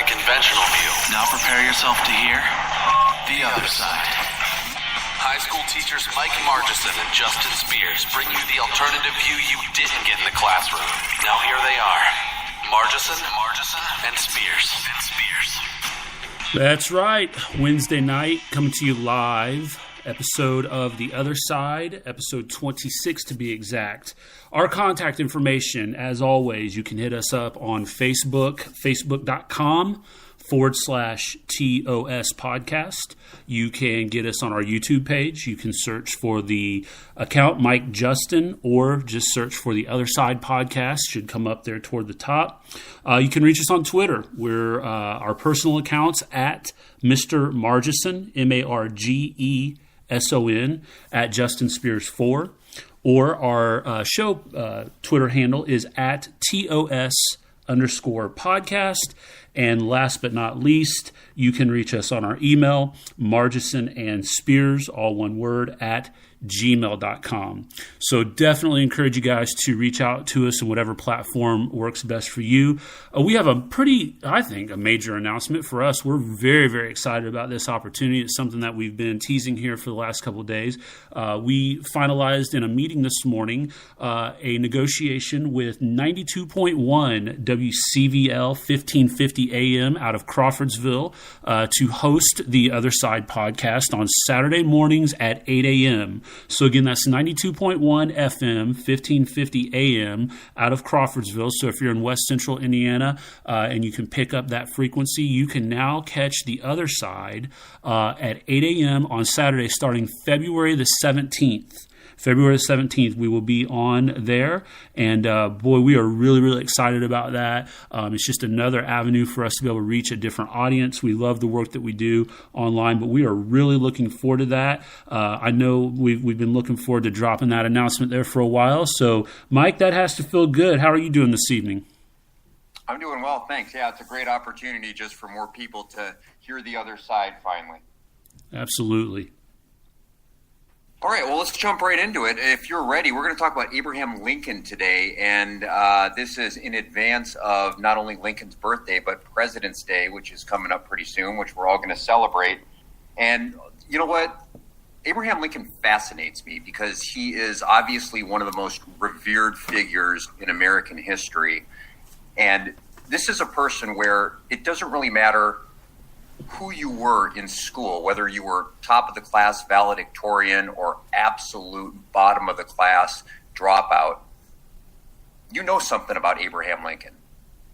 anti-conventional view. Now prepare yourself to hear the other side. High school teachers Mike Margison and Justin Spears bring you the alternative view you didn't get in the classroom. Now here they are, Margison, and Spears. That's right. Wednesday night, coming to you live. Episode of The Other Side, episode 26 to be exact. Our contact information, as always, you can hit us up on Facebook, facebook.com/TOS podcast. You can get us on our YouTube page. You can search for the account Mike Justin or just search for The Other Side podcast. Should come up there toward the top. You can reach us on Twitter. We're our personal accounts at Mr. Margison, MARGESON, at Justin Spears 4, or our show Twitter handle is at TOS_podcast. And last but not least, you can reach us on our email, Margison and Spears, all one word, at gmail.com. So definitely encourage you guys to reach out to us on whatever platform works best for you. We have a major announcement for us. We're very, very excited about this opportunity. It's something that we've been teasing here for the last couple of days. We finalized in a meeting this morning a negotiation with 92.1 WCVL 1550 AM out of Crawfordsville to host the Other Side podcast on Saturday mornings at 8 a.m. So again, that's 92.1 FM, 1550 AM out of Crawfordsville. So if you're in West Central Indiana and you can pick up that frequency, you can now catch The Other Side at 8 a.m. on Saturday starting February the 17th. February 17th, we will be on there. And boy, we are really, really excited about that. It's just another avenue for us to be able to reach a different audience. We love the work that we do online, but we are really looking forward to that. I know we've been looking forward to dropping that announcement there for a while. So, Mike, that has to feel good. How are you doing this evening? I'm doing well, thanks. Yeah, it's a great opportunity just for more people to hear the other side finally. Absolutely. All right, well, let's jump right into it. If you're ready, we're going to talk about Abraham Lincoln today, and this is in advance of not only Lincoln's birthday, but President's Day, which is coming up pretty soon, which we're all going to celebrate. And you know what? Abraham Lincoln fascinates me because he is obviously one of the most revered figures in American history. And this is a person where it doesn't really matter who you were in school, whether you were top of the class valedictorian or absolute bottom of the class dropout, you know something about Abraham Lincoln.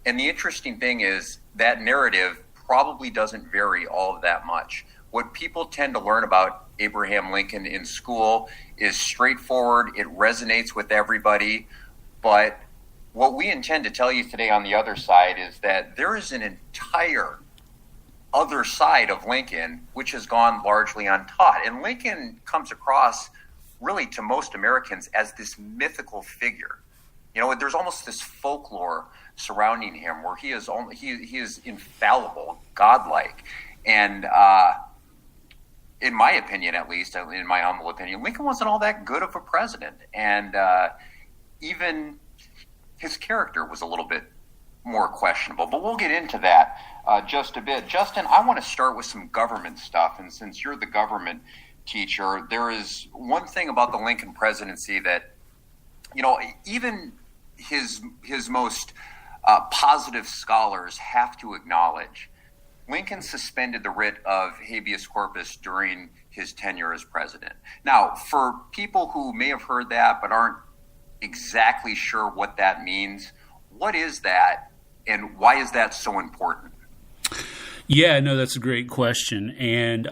And the interesting thing is that narrative probably doesn't vary all that much. What people tend to learn about Abraham Lincoln in school is straightforward. It resonates with everybody. But what we intend to tell you today on the other side is that there is an entire other side of Lincoln, which has gone largely untaught. And Lincoln comes across really to most Americans as this mythical figure. You know, there's almost this folklore surrounding him where he is infallible, godlike. And in my opinion, at least, in my humble opinion, Lincoln wasn't all that good of a president. And even his character was a little bit more questionable. But we'll get into that just a bit. Justin, I want to start with some government stuff. And since you're the government teacher, there is one thing about the Lincoln presidency that, you know, even his most positive scholars have to acknowledge. Lincoln suspended the writ of habeas corpus during his tenure as president. Now, for people who may have heard that but aren't exactly sure what that means, what is that and why is that so important? Yeah, no, that's a great question. And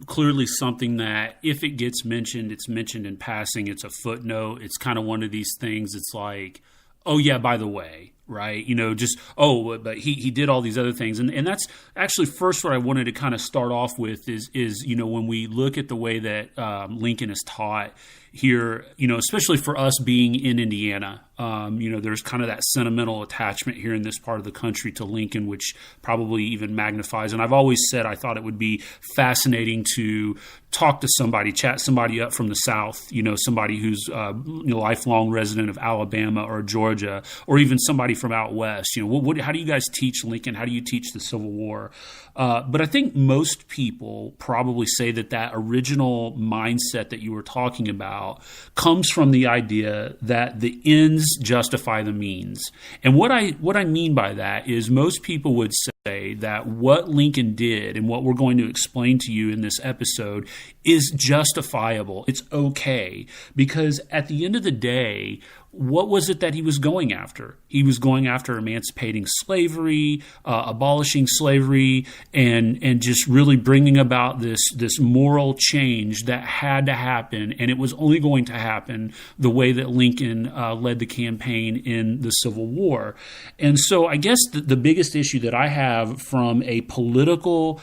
clearly something that if it gets mentioned, it's mentioned in passing. It's a footnote. It's kind of one of these things. It's like, oh, yeah, by the way, right? You know, just, oh, but he did all these other things. And that's actually first what I wanted to kind of start off with is, you know, when we look at the way that Lincoln is taught, here, especially for us being in Indiana. There's kind of that sentimental attachment here in this part of the country to Lincoln, which probably even magnifies. And I've always said I thought it would be fascinating to talk to somebody, chat somebody up from the South, somebody who's a lifelong resident of Alabama or Georgia, or even somebody from out West. How do you guys teach Lincoln? How do you teach the Civil War? But I think most people probably say that original mindset that you were talking about comes from the idea that the ends justify the means. And what I mean by that is most people would say that what Lincoln did and what we're going to explain to you in this episode is justifiable. It's okay. Because at the end of the day, what was it that he was going after? He was going after emancipating slavery, abolishing slavery, and just really bringing about this moral change that had to happen, and it was only going to happen the way that Lincoln led the campaign in the Civil War. And so I guess the biggest issue that I have from a political,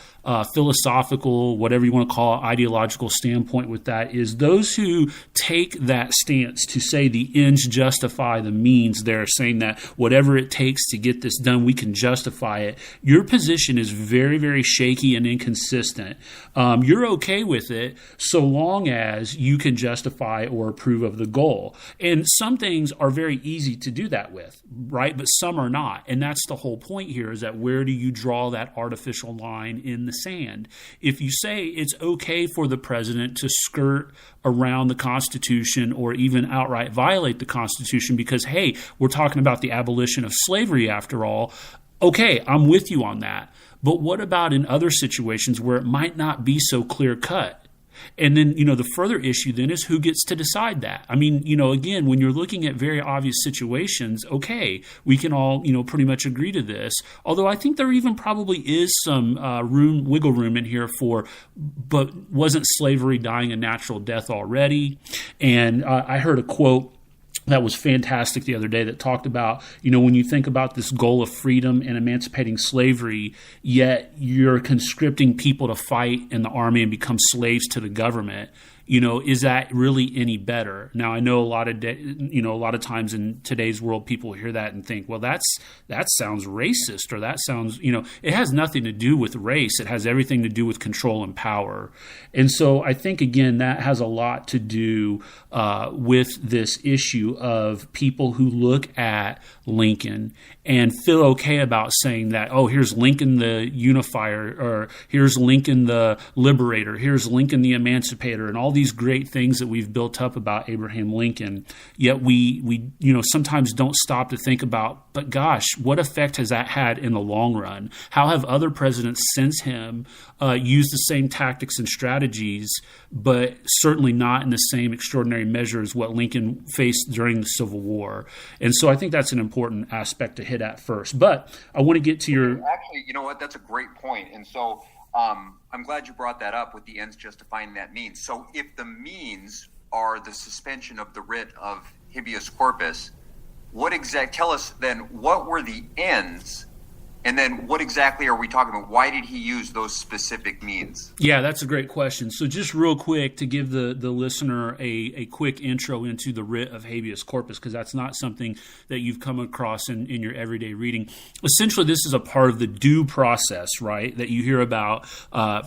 philosophical, whatever you want to call it, ideological standpoint with that is those who take that stance to say the ends justify the means. They're saying that whatever it takes to get this done, we can justify it. Your position is very, very shaky and inconsistent. You're okay with it so long as you can justify or approve of the goal. And some things are very easy to do that with, right? But some are not. And that's the whole point here, is that where do you draw that artificial line in the sand? If you say it's okay for the president to skirt around the Constitution or even outright violate the Constitution because, hey, we're talking about the abolition of slavery after all, okay, I'm with you on that. But what about in other situations where it might not be so clear cut? And then, the further issue then is who gets to decide that. I mean, again, when you're looking at very obvious situations, okay, we can all, pretty much agree to this. Although I think there even probably is some wiggle room in here but wasn't slavery dying a natural death already? And I heard a quote that was fantastic the other day that talked about, when you think about this goal of freedom and emancipating slavery, yet you're conscripting people to fight in the army and become slaves to the government, is that really any better? Now, I know a lot of times in today's world, people hear that and think, well, that sounds racist, or that sounds, it has nothing to do with race. It has everything to do with control and power. And so I think, again, that has a lot to do with this issue of people who look at Lincoln and feel okay about saying that, oh, here's Lincoln the unifier, or here's Lincoln the liberator, here's Lincoln the emancipator, and all these great things that we've built up about Abraham Lincoln. Yet we sometimes don't stop to think about, but gosh, what effect has that had in the long run? How have other presidents since him used the same tactics and strategies, but certainly not in the same extraordinary measure as what Lincoln faced during the Civil War? And so I think that's an important aspect to hit at first. But I want to get to your... Actually, you know what? That's a great point. And so I'm glad you brought that up with the ends justifying that means. So if the means are the suspension of the writ of habeas corpus, tell us then, what were the ends? And then what exactly are we talking about? Why did he use those specific means? Yeah, that's a great question. So just real quick to give the listener a quick intro into the writ of habeas corpus, because that's not something that you've come across in your everyday reading. Essentially, this is a part of the due process, right, that you hear about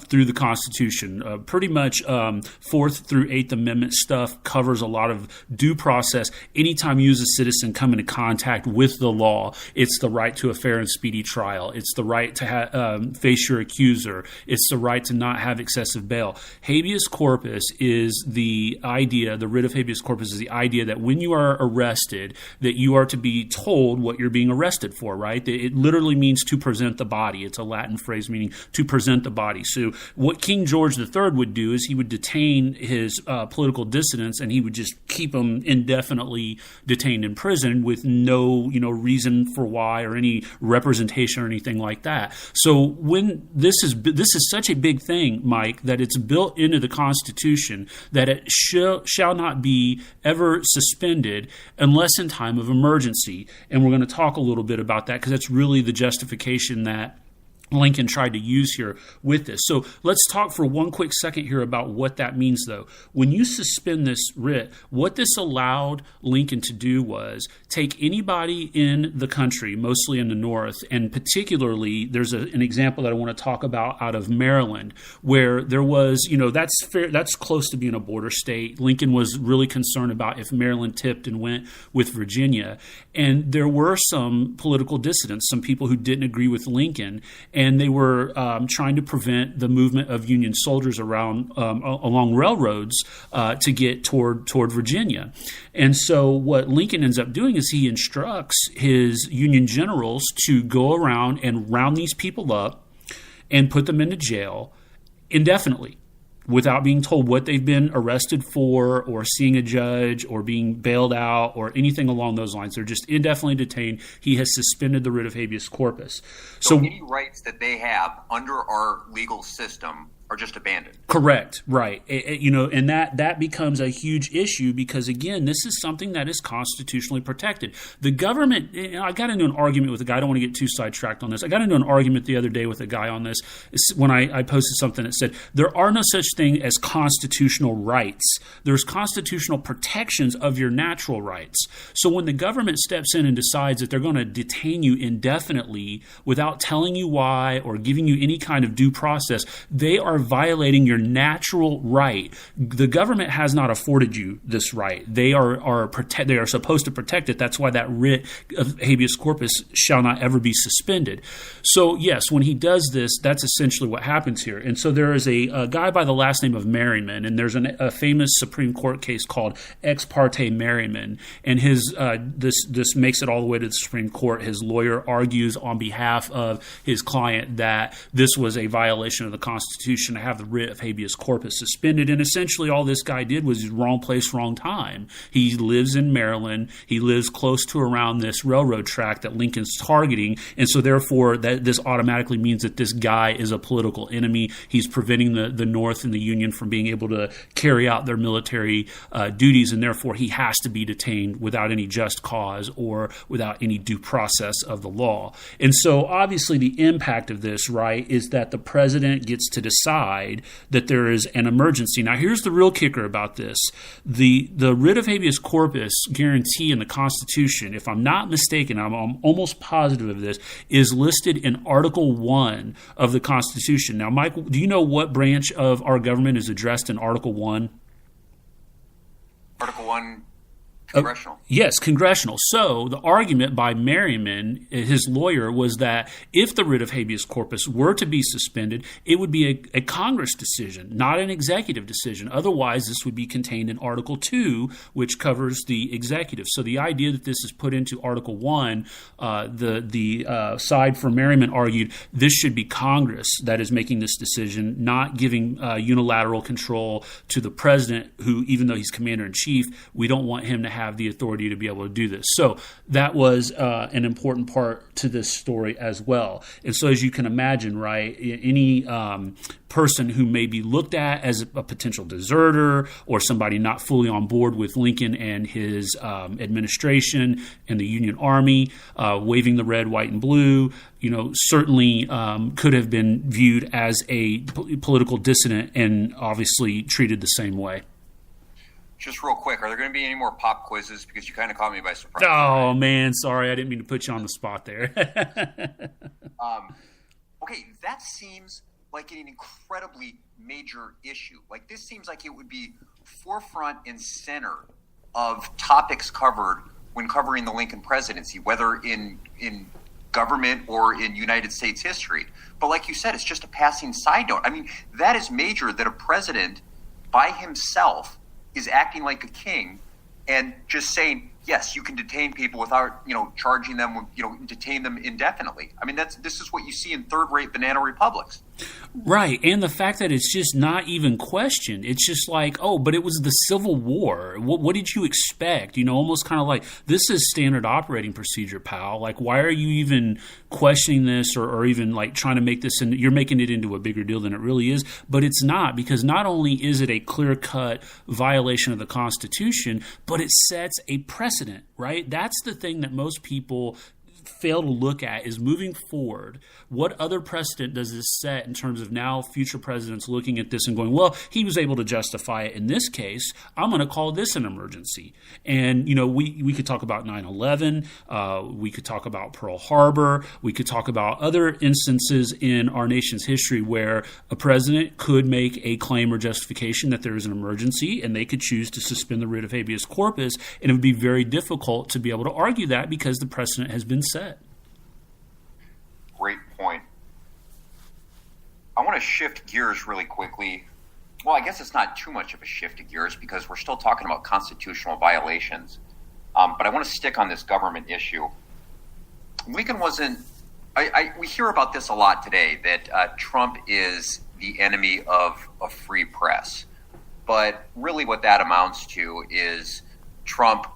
through the Constitution. Pretty much 4th through 8th Amendment stuff covers a lot of due process. Anytime you as a citizen come into contact with the law, it's the right to a fair and speedy trial. It's the right to face your accuser. It's the right to not have excessive bail. Habeas corpus is the idea, the writ of habeas corpus is the idea that when you are arrested, that you are to be told what you're being arrested for, right? It literally means to present the body. It's a Latin phrase meaning to present the body. So what King George III would do is he would detain his political dissidents, and he would just keep them indefinitely detained in prison with no, reason for why or any representation or anything like that. So when this is such a big thing, Mike, that it's built into the Constitution that it shall not be ever suspended unless in time of emergency. And we're going to talk a little bit about that, because that's really the justification that Lincoln tried to use here with this. So let's talk for one quick second here about what that means, though. When you suspend this writ, what this allowed Lincoln to do was take anybody in the country, mostly in the North, and particularly there's an example that I want to talk about out of Maryland, where there was, that's close to being a border state. Lincoln was really concerned about if Maryland tipped and went with Virginia. And there were some political dissidents, some people who didn't agree with Lincoln, and they were trying to prevent the movement of Union soldiers around along railroads to get toward Virginia. And so what Lincoln ends up doing is he instructs his Union generals to go around and round these people up and put them into jail indefinitely, without being told what they've been arrested for or seeing a judge or being bailed out or anything along those lines. They're just indefinitely detained. He has suspended the writ of habeas corpus. So any rights that they have under our legal system are just abandoned. Correct. Right. And that becomes a huge issue because, again, this is something that is constitutionally protected. The government, I got into an argument with a guy. I don't want to get too sidetracked on this. I got into an argument the other day with a guy on this when I posted something that said there are no such thing as constitutional rights. There's constitutional protections of your natural rights. So when the government steps in and decides that they're going to detain you indefinitely without telling you why or giving you any kind of due process, they are violating your natural right. The government has not afforded you this right. They are supposed to protect it. That's why that writ of habeas corpus shall not ever be suspended. So yes, when he does this, that's essentially what happens here. And so there is a guy by the last name of Merriman, and there's a famous Supreme Court case called Ex parte Merriman, and this makes it all the way to the Supreme Court. His lawyer argues on behalf of his client that this was a violation of the Constitution to have the writ of habeas corpus suspended. And essentially all this guy did was wrong place, wrong time. He lives in Maryland. He lives close to around this railroad track that Lincoln's targeting. And so therefore this automatically means that this guy is a political enemy. He's preventing the North and the Union from being able to carry out their military duties. And therefore he has to be detained without any just cause or without any due process of the law. And so obviously the impact of this, right, is that the president gets to decide that there is an emergency. Now, here's the real kicker about this. The writ of habeas corpus guarantee in the Constitution, if I'm not mistaken, I'm almost positive of this, is listed in Article 1 of the Constitution. Now, Mike, do you know what branch of our government is addressed in Article 1? Article 1, congressional. Yes, congressional. So the argument by Merriman, his lawyer, was that if the writ of habeas corpus were to be suspended, it would be a Congress decision, not an executive decision. Otherwise, this would be contained in Article 2, which covers the executive. So the idea that this is put into Article 1, the side for Merriman argued this should be Congress that is making this decision, not giving unilateral control to the president, who, even though he's commander-in-chief, we don't want him to have the authority to be able to do this. So that was an important part to this story as well. And so as you can imagine, right, any person who may be looked at as a potential deserter or somebody not fully on board with Lincoln and his administration and the Union Army, waving the red, white, and blue, certainly could have been viewed as a political dissident and obviously treated the same way. Just real quick, are there going to be any more pop quizzes? Because you kind of caught me by surprise. Oh, man, sorry. I didn't mean to put you on the spot there. Okay, that seems like an incredibly major issue. Like, this seems like it would be forefront and center of topics covered when covering the Lincoln presidency, whether in government or in United States history. But like you said, it's just a passing side note. I mean, that is major, that a president by himself is acting like a king and just saying, yes, you can detain people without, charging them, detain them indefinitely. I mean, this is what you see in third-rate banana republics. Right, and the fact that it's just not even questioned. It's just like, oh, but it was the Civil War. What did you expect? Almost kind of like, this is standard operating procedure, pal. Like, why are you even questioning this or even like trying to make this, you're making it into a bigger deal than it really is, but it's not, because not only is it a clear-cut violation of the Constitution, but it sets a precedent, right? That's the thing that most people fail to look at is moving forward, what other precedent does this set in terms of now future presidents looking at this and going, well, he was able to justify it in this case. I'm going to call this an emergency. And, we could talk about 9/11. We could talk about Pearl Harbor. We could talk about other instances in our nation's history where a president could make a claim or justification that there is an emergency, and they could choose to suspend the writ of habeas corpus, and it would be very difficult to be able to argue that because the precedent has been set. Great point. I want to shift gears really quickly. Well, I guess it's not too much of a shift of gears because we're still talking about constitutional violations. But I want to stick on this government issue. Lincoln wasn't. We hear about this a lot today, that Trump is the enemy of a free press. But really what that amounts to is Trump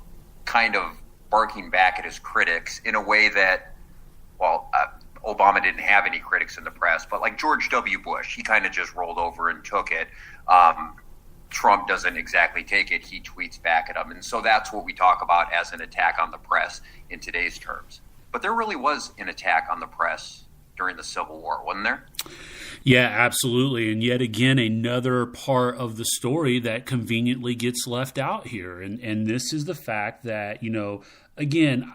kind of barking back at his critics in a way that, Obama didn't have any critics in the press, but like George W. Bush, he kind of just rolled over and took it. Trump doesn't exactly take it. He tweets back at him. And so that's what we talk about as an attack on the press in today's terms. But there really was an attack on the press during the Civil War, wasn't there? Yeah, absolutely. And yet again, another part of the story that conveniently gets left out here. And this is the fact that, again,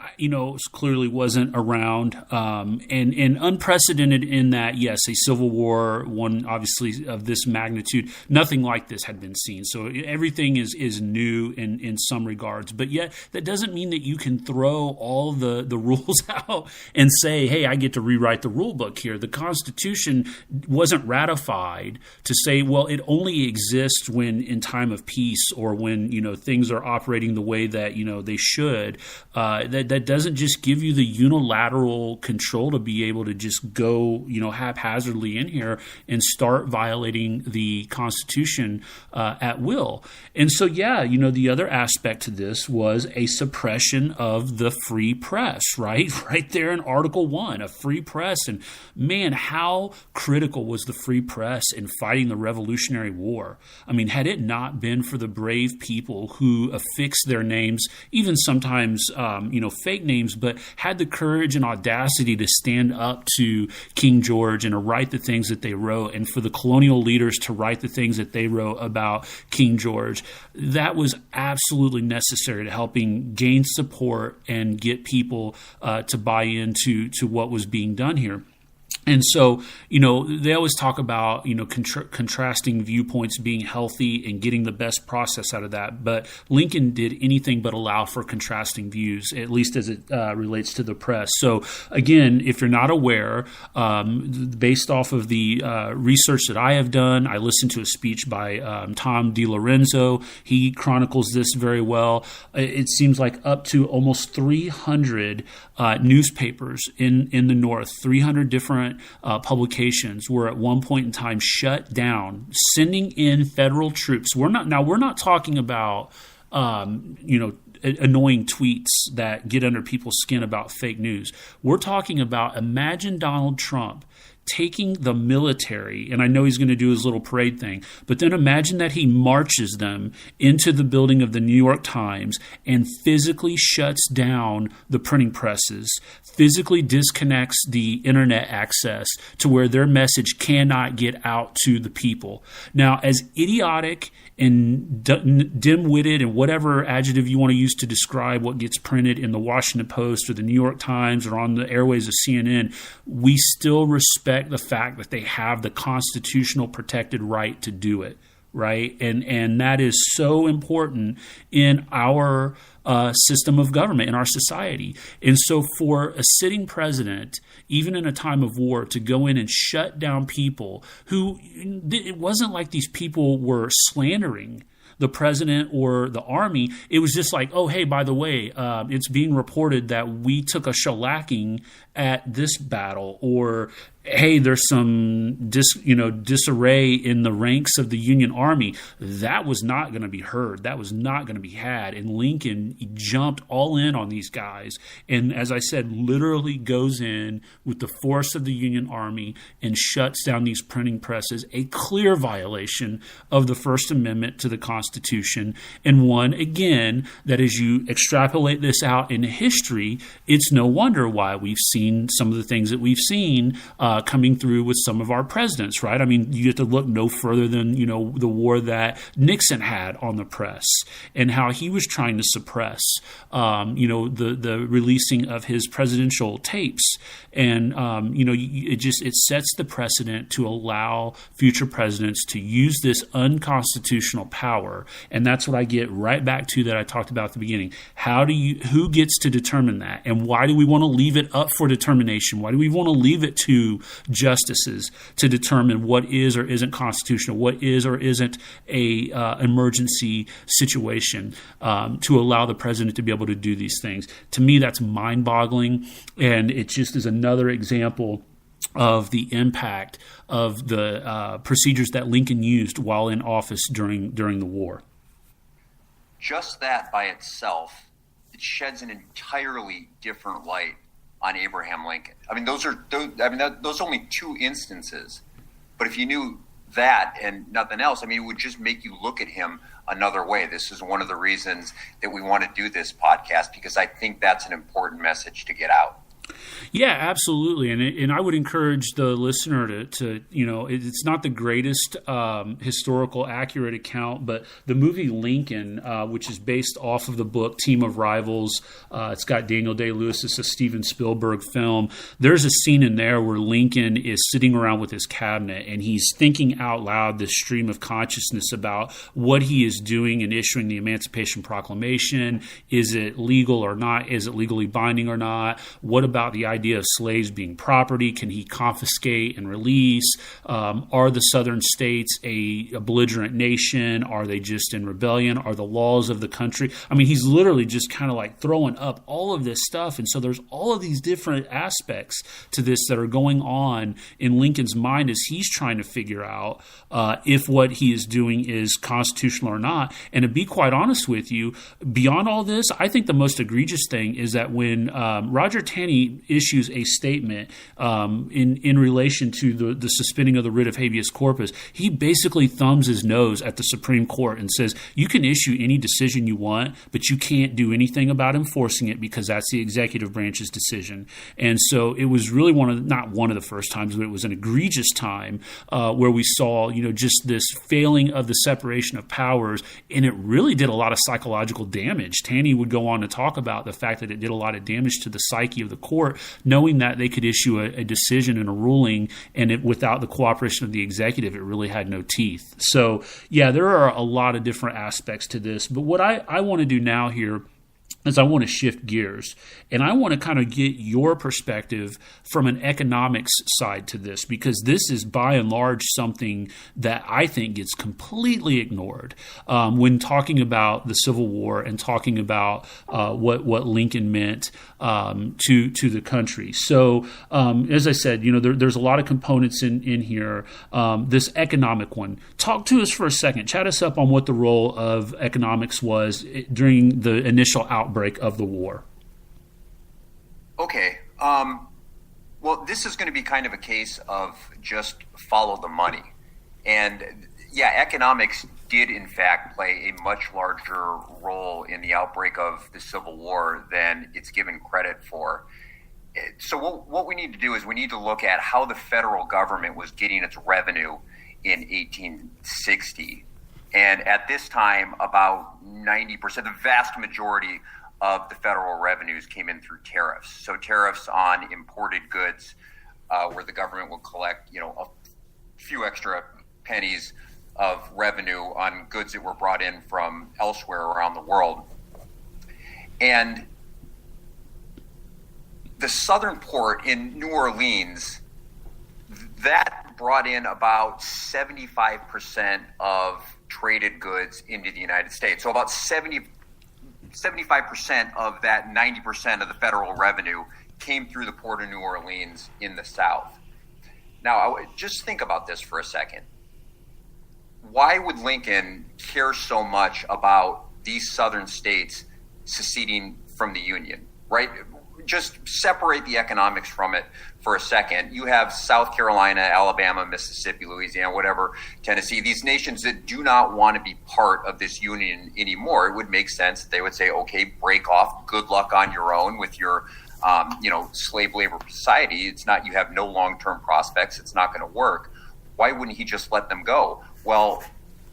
clearly wasn't around and unprecedented in that, yes, a civil war, one obviously of this magnitude, nothing like this had been seen. So everything is new in some regards. But yet that doesn't mean that you can throw all the rules out and say, hey, I get to rewrite the rule book here. The Constitution wasn't ratified to say, well, it only exists when in time of peace or when, things are operating the way that, they should. That doesn't just give you the unilateral control to be able to just go, haphazardly in here and start violating the Constitution at will. And so, the other aspect to this was a suppression of the free press, right? Right there in Article 1, a free press. And man, how critical was the free press in fighting the Revolutionary War? I mean, had it not been for the brave people who affixed their names, even sometimes fake names, but had the courage and audacity to stand up to King George and to write the things that they wrote, and for the colonial leaders to write the things that they wrote about King George, that was absolutely necessary to helping gain support and get people to buy into what was being done here. And so, they always talk about, contrasting viewpoints being healthy and getting the best process out of that. But Lincoln did anything but allow for contrasting views, at least as it relates to the press. So, again, if you're not aware, based off of the research that I have done, I listened to a speech by Tom DiLorenzo. He chronicles this very well. It seems like up to almost 300 newspapers in the North, 300 different publications were at one point in time shut down, sending in federal troops. We're not talking about annoying tweets that get under people's skin about fake news. We're talking about, imagine Donald Trump taking the military, and I know he's going to do his little parade thing, but then imagine that he marches them into the building of the New York Times and physically shuts down the printing presses, physically disconnects the internet access to where their message cannot get out to the people. Now, as idiotic and dim-witted and whatever adjective you want to use to describe what gets printed in the Washington Post or the New York Times or on the airways of CNN, we still respect the fact that they have the constitutional protected right to do it, right? And that is so important in our system of government, in our society. And so for a sitting president, even in a time of war, to go in and shut down people who, it wasn't like these people were slandering the president or the army. It was just like, oh, hey, by the way, it's being reported that we took a shellacking at this battle, or hey, there's some disarray in the ranks of the Union Army. That was not going to be heard. That was not going to be had. And Lincoln jumped all in on these guys. And as I said, literally goes in with the force of the Union Army and shuts down these printing presses, a clear violation of the First Amendment to the Constitution. And one, again, that as you extrapolate this out in history, it's no wonder why we've seen some of the things that we've seen coming through with some of our presidents, right? I mean, you have to look no further than, the war that Nixon had on the press and how he was trying to suppress, the releasing of his presidential tapes. And, it sets the precedent to allow future presidents to use this unconstitutional power. And that's what I get right back to that I talked about at the beginning. Who gets to determine that? And why do we want to leave it up for determination? Why do we want to leave it to justices to determine what is or isn't constitutional, what is or isn't a emergency situation, to allow the president to be able to do these things? To me, that's mind-boggling, and it just is another example of the impact of the procedures that Lincoln used while in office during the war. Just that by itself, it sheds an entirely different light on Abraham Lincoln. I mean, those are only two instances, but if you knew that and nothing else, I mean, it would just make you look at him another way. This is one of the reasons that we want to do this podcast, because I think that's an important message to get out. Yeah, absolutely. And I would encourage the listener to it's not the greatest historical accurate account, but the movie Lincoln, which is based off of the book Team of Rivals, it's got Daniel Day-Lewis. It's a Steven Spielberg film. There's a scene in there where Lincoln is sitting around with his cabinet and he's thinking out loud this stream of consciousness about what he is doing in issuing the Emancipation Proclamation. Is it legal or not? Is it legally binding or not? What about the idea of slaves being property? Can he confiscate and release? Are the southern states a belligerent nation? Are they just in rebellion? Are the laws of the country? I mean, he's literally just kind of like throwing up all of this stuff. And so there's all of these different aspects to this that are going on in Lincoln's mind as he's trying to figure out if what he is doing is constitutional or not. And to be quite honest with you, beyond all this, I think the most egregious thing is that when Roger Taney issues a statement in relation to the suspending of the writ of habeas corpus, he basically thumbs his nose at the Supreme Court and says, you can issue any decision you want, but you can't do anything about enforcing it because that's the executive branch's decision. And so it was really not one of the first times, but it was an egregious time where we saw, just this failing of the separation of powers, and it really did a lot of psychological damage. Taney would go on to talk about the fact that it did a lot of damage to the psyche of the court, knowing that they could issue a decision and a ruling, and without the cooperation of the executive, it really had no teeth. So, yeah, there are a lot of different aspects to this. But what I want to do now here is I want to shift gears, and I want to kind of get your perspective from an economics side to this, because this is by and large something that I think gets completely ignored when talking about the Civil War and talking about what Lincoln meant to the country. So as I said, there's a lot of components in here. This economic one, talk to us for a second. Chat us up on what the role of economics was during the initial outbreak of the war. Okay. Well, this is going to be kind of a case of just follow the money. And yeah, economics did in fact play a much larger role in the outbreak of the Civil War than it's given credit for. So what we need to do is we need to look at how the federal government was getting its revenue in 1860. And at this time, about 90%, the vast majority of the federal revenues came in through tariffs. So tariffs on imported goods, where the government will collect, a few extra pennies of revenue on goods that were brought in from elsewhere around the world. And the southern port in New Orleans, that brought in about 75% of traded goods into the United States. So about 75% of that 90% of the federal revenue came through the port of New Orleans in the South. Now, just think about this for a second. Why would Lincoln care so much about these southern states seceding from the Union, right? Just separate the economics from it for a second. You have South Carolina, Alabama, Mississippi, Louisiana, whatever, Tennessee, these nations that do not want to be part of this union anymore. It would make sense that they would say, okay, break off, good luck on your own with your slave labor society. It's not, you have no long-term prospects. It's not going to work. Why wouldn't he just let them go? Well,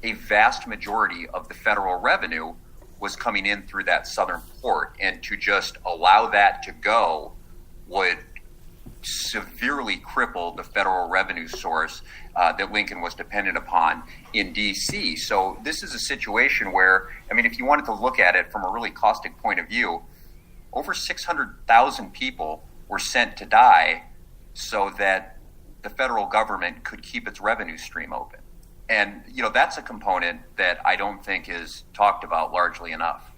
a vast majority of the federal revenue was coming in through that southern port, and to just allow that to go would severely cripple the federal revenue source that Lincoln was dependent upon in D.C. So this is a situation where, I mean, if you wanted to look at it from a really caustic point of view, over 600,000 people were sent to die so that the federal government could keep its revenue stream open. And, that's a component that I don't think is talked about largely enough.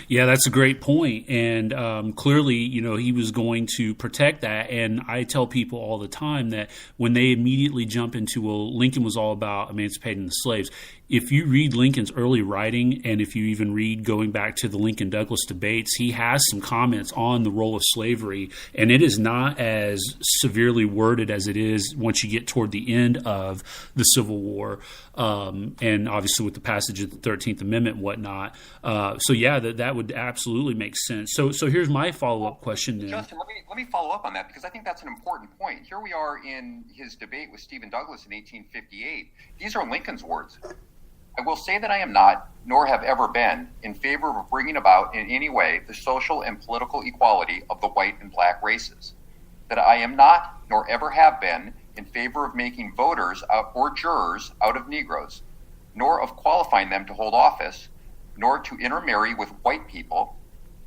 Yeah, that's a great point. And clearly, he was going to protect that. And I tell people all the time that when they immediately jump into, well, Lincoln was all about emancipating the slaves. If you read Lincoln's early writing, and if you even read going back to the Lincoln-Douglas debates, he has some comments on the role of slavery, and it is not as severely worded as it is once you get toward the end of the Civil War, and obviously with the passage of the 13th Amendment and whatnot. That would absolutely make sense. So here's my follow-up question then. Justin, let me follow up on that, because I think that's an important point. Here we are in his debate with Stephen Douglas in 1858. These are Lincoln's words. I will say that I am not, nor have ever been, in favor of bringing about in any way the social and political equality of the white and black races. That I am not, nor ever have been, in favor of making voters or jurors out of Negroes, nor of qualifying them to hold office, nor to intermarry with white people.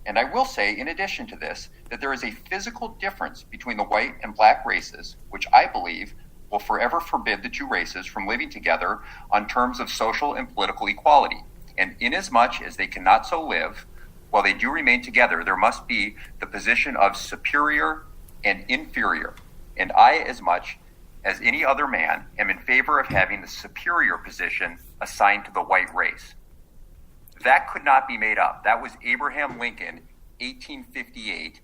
And I will say, in addition to this, that there is a physical difference between the white and black races, which I believe will forever forbid the two races from living together on terms of social and political equality. And inasmuch as they cannot so live, while they do remain together, there must be the position of superior and inferior. And I, as much as any other man, am in favor of having the superior position assigned to the white race. That could not be made up. That was Abraham Lincoln, 1858,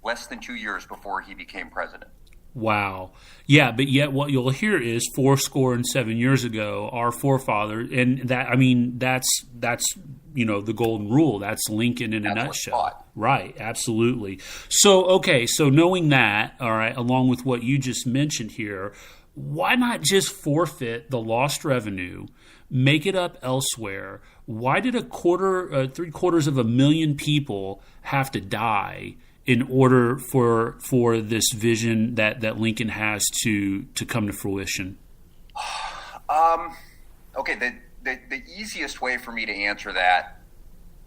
less than 2 years before he became president. Wow. Yeah, but yet what you'll hear is 7 years ago, our forefather, and that's the golden rule. That's Lincoln in a nutshell. Right, absolutely. So knowing that, all right, along with what you just mentioned here, why not just forfeit the lost revenue, make it up elsewhere? Why did 750,000 people have to die in order for this vision that Lincoln has to come to fruition? Okay, the easiest way for me to answer that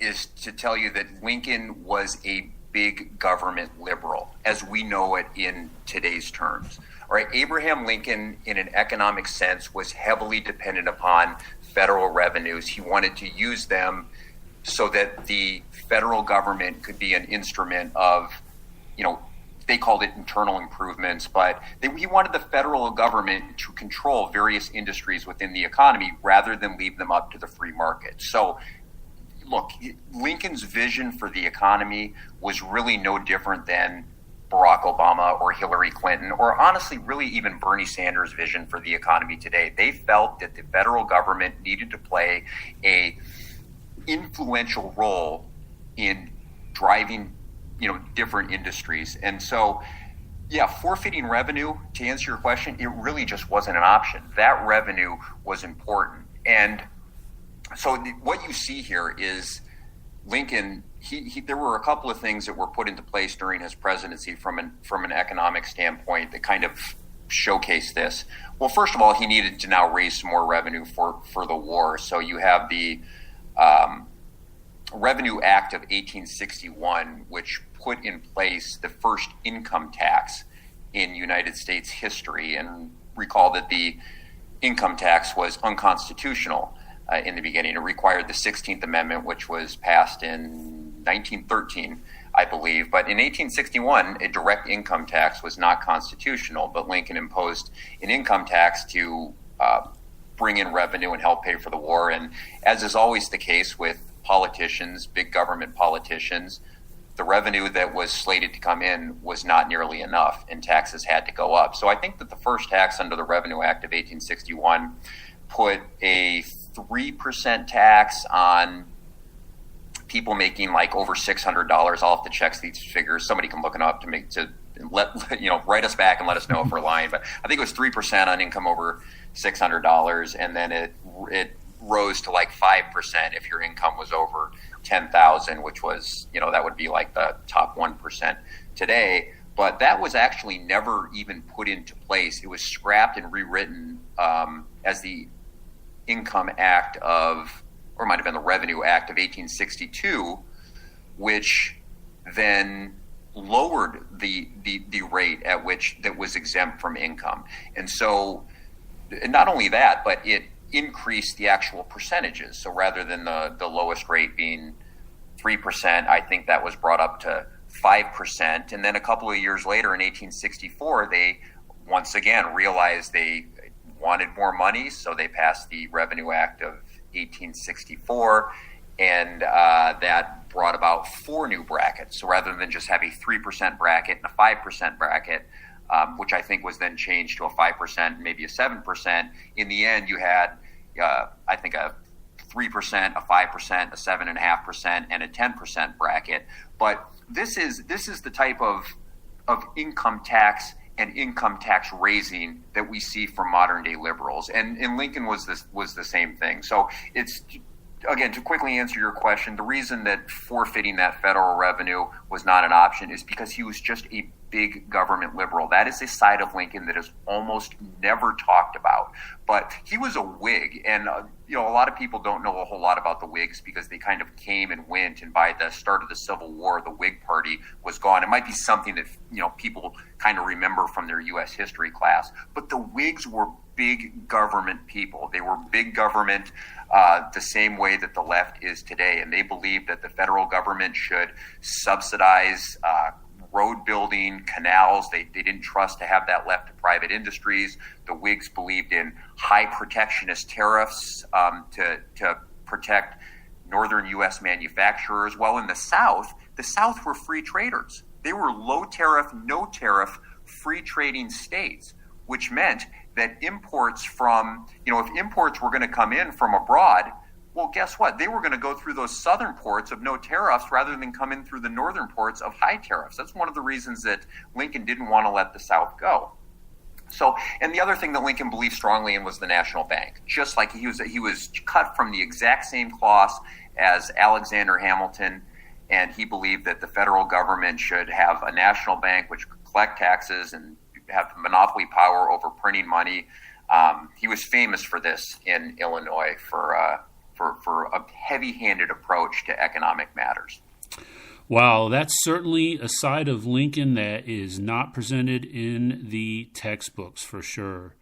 is to tell you that Lincoln was a big government liberal, as we know it in today's terms. All right, Abraham Lincoln, in an economic sense, was heavily dependent upon federal revenues. He wanted to use them so that the federal government could be an instrument of, they called it internal improvements, but he wanted the federal government to control various industries within the economy rather than leave them up to the free market. So, look, Lincoln's vision for the economy was really no different than Barack Obama or Hillary Clinton, or honestly, really even Bernie Sanders' vision for the economy today. They felt that the federal government needed to play a influential role in driving, different industries. And so, forfeiting revenue, to answer your question, it really just wasn't an option. That revenue was important. And so what you see here is Lincoln, there were a couple of things that were put into place during his presidency from an economic standpoint that kind of showcase this. Well, first of all, he needed to now raise some more revenue for the war. So you have the Revenue Act of 1861, which put in place the first income tax in United States history. And recall that the income tax was unconstitutional in the beginning. It required the 16th Amendment, which was passed in 1913, I believe. But in 1861, a direct income tax was not constitutional, but Lincoln imposed an income tax to bring in revenue and help pay for the war. And as is always the case with politicians, big government politicians, the revenue that was slated to come in was not nearly enough, and taxes had to go up. So I think that the first tax under the Revenue Act of 1861 put a 3% tax on people making like over $600. I'll have to check these figures. Somebody can look it up write us back and let us know if we're lying. But I think it was 3% on income over $600, and then it rose to like 5% if your income was over $10,000, which was, that would be like the top 1% today. But that was actually never even put into place. It was scrapped and rewritten as the Income Act or it might have been the Revenue Act of 1862, which then lowered the rate at which that was exempt from income. And so not only that, but it increased the actual percentages. So rather than the lowest rate being 3%, I think that was brought up to 5%. And then a couple of years later in 1864, they once again realized they wanted more money, so they passed the Revenue Act of 1864, and that brought about 4 new brackets. So rather than just have a 3% bracket and a 5% bracket, which I think was then changed to a 5%, maybe a 7%, in the end you had, I think, a 3%, a 5%, a 7.5%, and a 10% bracket. But this is the type of income tax and income tax raising that we see from modern day liberals, and Lincoln was the same thing. So it's, again, to quickly answer your question, the reason that forfeiting that federal revenue was not an option is because he was just a big government liberal. That is a side of Lincoln that is almost never talked about. But he was a Whig, and a lot of people don't know a whole lot about the Whigs because they kind of came and went, and by the start of the Civil War, the Whig Party was gone. It might be something that people kind of remember from their U.S. history class, but the Whigs were big government people. They were big government the same way that the left is today, and they believed that the federal government should subsidize road building, canals. They didn't trust to have that left to private industries. The Whigs believed in high protectionist tariffs to protect northern U.S. manufacturers. While in the South were free traders. They were low tariff, no tariff, free trading states, which meant that imports from, if imports were going to come in from abroad, well, guess what? They were going to go through those southern ports of no tariffs rather than come in through the northern ports of high tariffs. That's one of the reasons that Lincoln didn't want to let the South go. So, and the other thing that Lincoln believed strongly in was the national bank. Just like he was cut from the exact same cloth as Alexander Hamilton, and he believed that the federal government should have a national bank which could collect taxes and have monopoly power over printing money. He was famous for this in Illinois for a heavy-handed approach to economic matters. Wow, that's certainly a side of Lincoln that is not presented in the textbooks for sure.